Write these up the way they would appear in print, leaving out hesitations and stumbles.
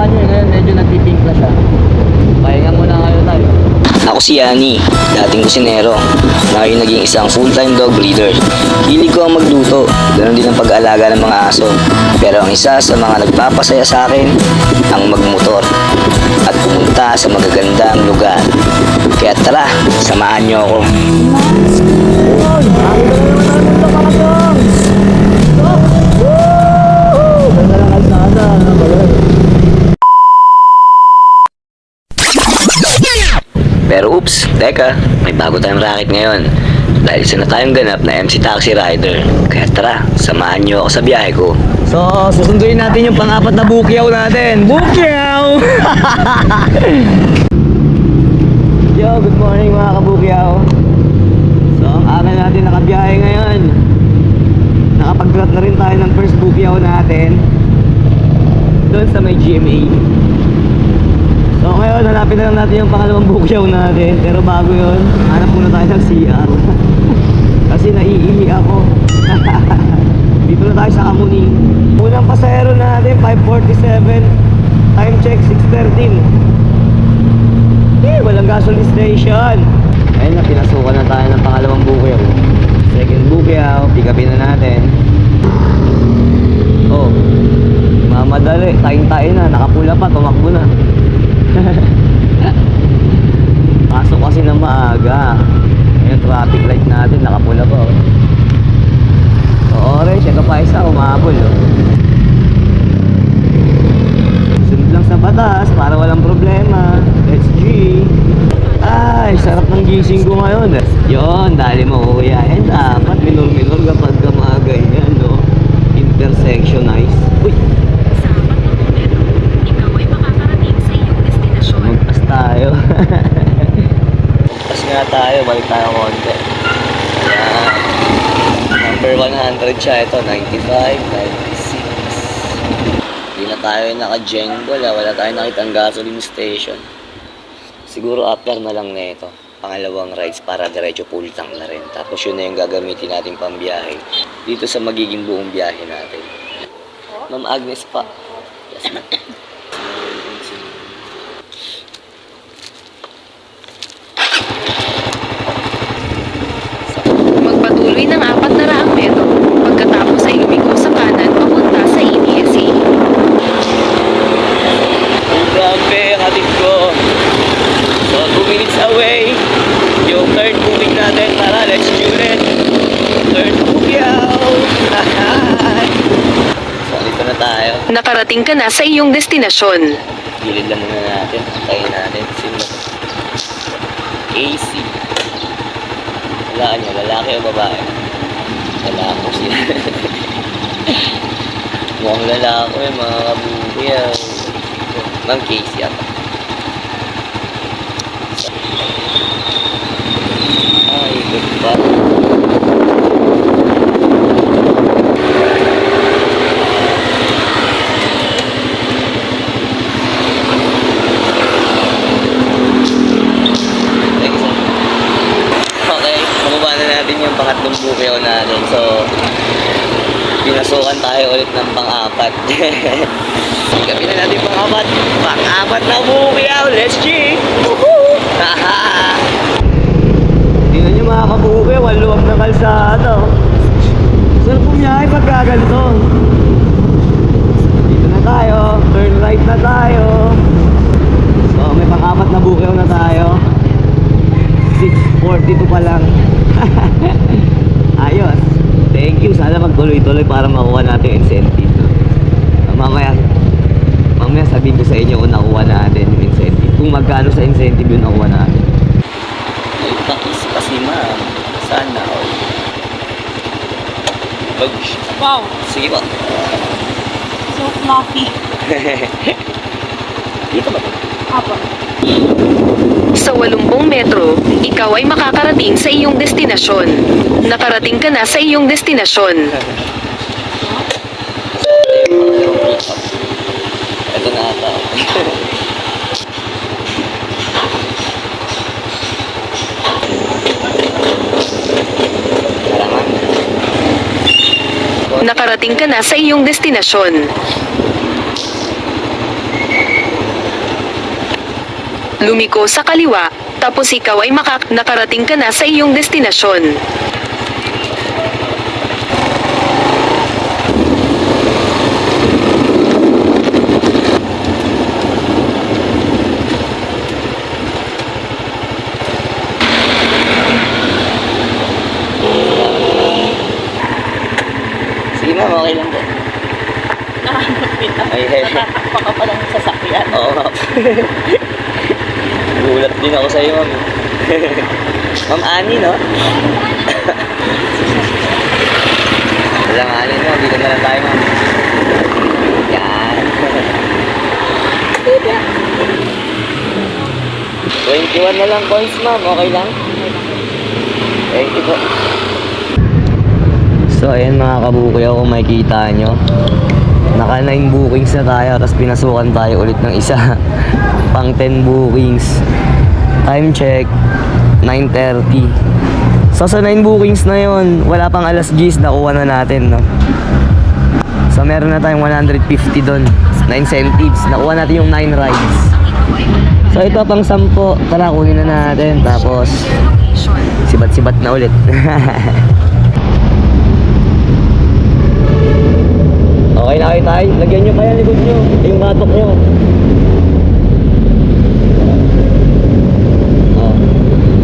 nyo ngayon medyo nagpipink na siya. Pahinga muna ngayon tayo. Ako si Yani, dating kusinero, na ngayon naging isang full-time dog breeder. Hilig ko ang magluto, ganoon din ang pag-aalaga ng mga aso. Pero ang isa sa mga nagpapasaya sa akin, ang magmotor at pumunta sa magagandang lugar. Kaya tara, samahan niyo ako. Pero oops, teka, may bago tayong racket ngayon. Dahil isa na tayong ganap na MC Taxi Rider. Kaya tara, samahan niyo ako sa biyahe ko. So, susunduin natin yung pang-apat na bukyaw natin. Bukyaw! Yo, good morning mga kabukyaw. So, ang araw natin nakabiyahe ngayon. Nakapag-drop na rin tayo ng first bukyaw natin doon sa may GMA. So ngayon, hanapin na lang natin yung pangalawang bukyaw natin. Pero bago yun, hanap muna tayo ng CR. Kasi naiihi ako. Dito na tayo sa Kamuning. Unang pasahero natin, 5:47. Time check, 6:13. Walang gasoline station. Ayun na, pinasukan na tayo ng pangalawang bukyaw. Second bukyaw, pick upin na natin. Oh, mamadali, tayo na, nakapula pa, tumakbo na. Pasok kasi na maaga. Yung traffic light natin nakapula pa. So orange, ito pa isa, umabol. Sunod lang sa batas para walang problema. Let's G. Ay, sarap ng gising ko ngayon. Yon, dali mo kuya. Dapat minor-minor kapag mga ganyan, no? Intersectionize. Uy! Tayo. Pas nga tayo, balik tayo konti. Ayan. Number 100 siya ito, 95, 96. Hindi na tayo naka-jengle, wala tayong nakitang gasoline station. Siguro after na lang na ito. Pangalawang rides para diretso full tank na rin. Tapos yun na yung gagamitin natin pambiyahe dito sa magiging buong biyahe natin. Ma'am Agnes pa. Yes, ma'am. Magpatuloy ng 400 metro pagkatapos ay lumiko sa kanan papunta sa EDSA. Grabe ang ating ko. So 2 minutes away yung third booking natin. Tara, let's do it. Third bukyaw. So dito na tayo. Nakarating ka na sa iyong destinasyon. Gilid lang muna natin. Tayo natin. Sino? AC. Wala nyo, lalaki o babae? Lalako siya. Mukhang lalako yung mga kabukyaw. Ma'am Casey ako. Ay, good pa. Yung pangatlong bukyaw natin. So, pinasukan tayo ulit ng pang-apat. Gabi na natin pang-apat. Pang-apat na bukyaw. Let's G! Tingnan nyo mga kabukyaw, waluwag na kalsada. Saan pumiyahe pagkaganto? Dito na tayo. Turn right na tayo. So, may pang-apat na bukyaw na tayo. 6:42 pa lang. Ayos. Thank you. Sana magtuloy-tuloy para makuha natin yung incentive. Mamaya sabihin ko sa inyo kung nakuha natin yung incentive. Kung magkano sa incentive yung nakuha natin. Ay, takis kasi ma'am. Sana all. Wow, Sige po. so fluffy. Dito ba? Apo. Sa 80 metro, ikaw ay makakarating sa iyong destinasyon. Nakarating ka na sa iyong destinasyon. Ito na ata. Nakarating ka na sa iyong destinasyon. Lumiko sa kaliwa, tapos ikaw ay nakarating ka na sa iyong destinasyon. Sige ma'am, okay lang po. Nakakalapit na. Ay, hey. Natatakpa ka pa ng sasakyan. Oo nga. Gulat din ako sa'yo, ma'am. Ma'am Ani, no? Walang Ani, no? Dito na lang tayo, ma'am. Yan. 21 na lang points, ma'am. Okay lang? Thank you po. So, ayan mga kabukiyaw, kung makikita nyo. Naka 9 bookings na tayo, tapos pinasukan tayo ulit ng isa. Pang 10 bookings. Time check, 9:30. So sa 9 bookings na yon, wala pang alas 10, nakuha na natin, no? So meron na tayong 150 doon na incentives. Nakuha natin yung 9 rides. So ito pang 10. Tara, kunin na natin. Tapos sibat-sibat na ulit. Okay na kayo tayo. Lagyan nyo pa yan likod nyo. Yung batok nyo. Oh.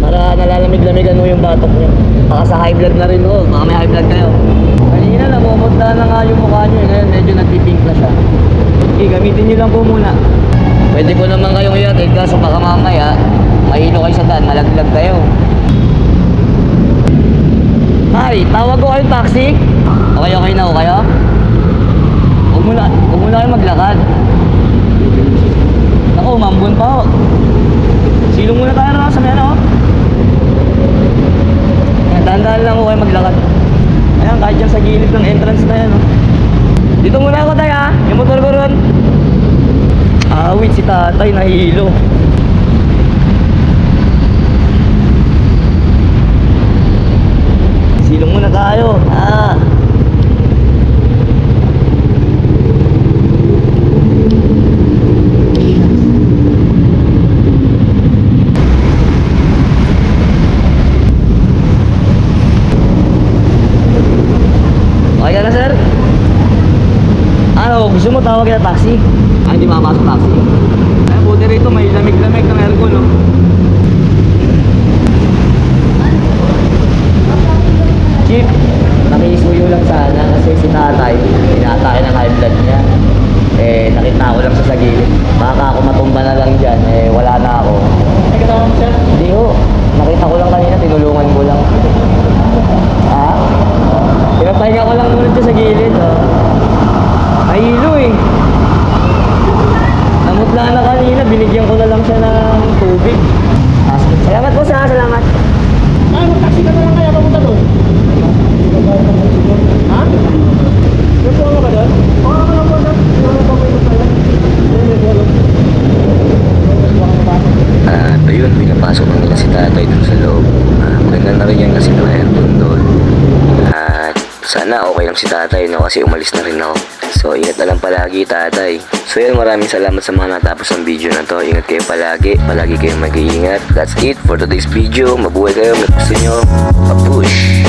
Para nalalamig-lamigan mo yung batok nyo. Baka sa high blood na rin ho. Baka may high blood kayo. Kanina namumutla na nga yung mukha nyo. Ngayon medyo nagpipink na siya. Okay, gamitin nyo lang po muna. Pwede po naman kayong iatid. Kaso baka mamaya mahilo kayo sa daan. Malaglag kayo. Hi, tawag ko kayong taxi. Okay na ho kayo? Huwag muna kayo maglakad. Ako, mambun pa ho. Silong muna tayo na sa may ano. Dahan-dahan lang ho kayo maglakad. Ayan, kahit dyan sa gilid ng entrance na yan. Dito muna ako tayo ha. Yung motor ko ron. Wait, si tatay nahihilo. Silong muna tayo. Okay na sir? Ano, gusto mo tawag na taxi? Hindi makapasok taxi. Ay, buti rito may lamig-lamig ng aircon, no? Chief, nakisuyo lang sana kasi si tatay, inatake ng high blood niya. Nakita ko lang siya sa gilid. Baka ako matumba na lang dyan, wala na ako. Ay, kasama mo siya? Hindi ho. Nakita ko lang kanina, tinulungan ko lang. Pinapahinga ko lang muna dyan sa gilid, Nahilo eh. Namutla na kanina, binigyan ko na lang siya ng tubig. Salamat po sa salamat. Taxi ka na lang kaya papunta doon? Ha? Gusto mo ba doon? Oo, ako lang po doon. Ayun, pinapasok na nila si tatay dun sa loob. Maganda na rin yan kasi naka-aircon doon. At sana okay lang si tatay, no? Kasi umalis na rin ako. So, ingat na lang palagi, tatay. So, yan, maraming salamat sa mga natapos ng video na to. Ingat kayo palagi. Palagi kayong mag-iingat. That's it for today's video. Mabuhay kayo. May gusto nyo. Pa-push!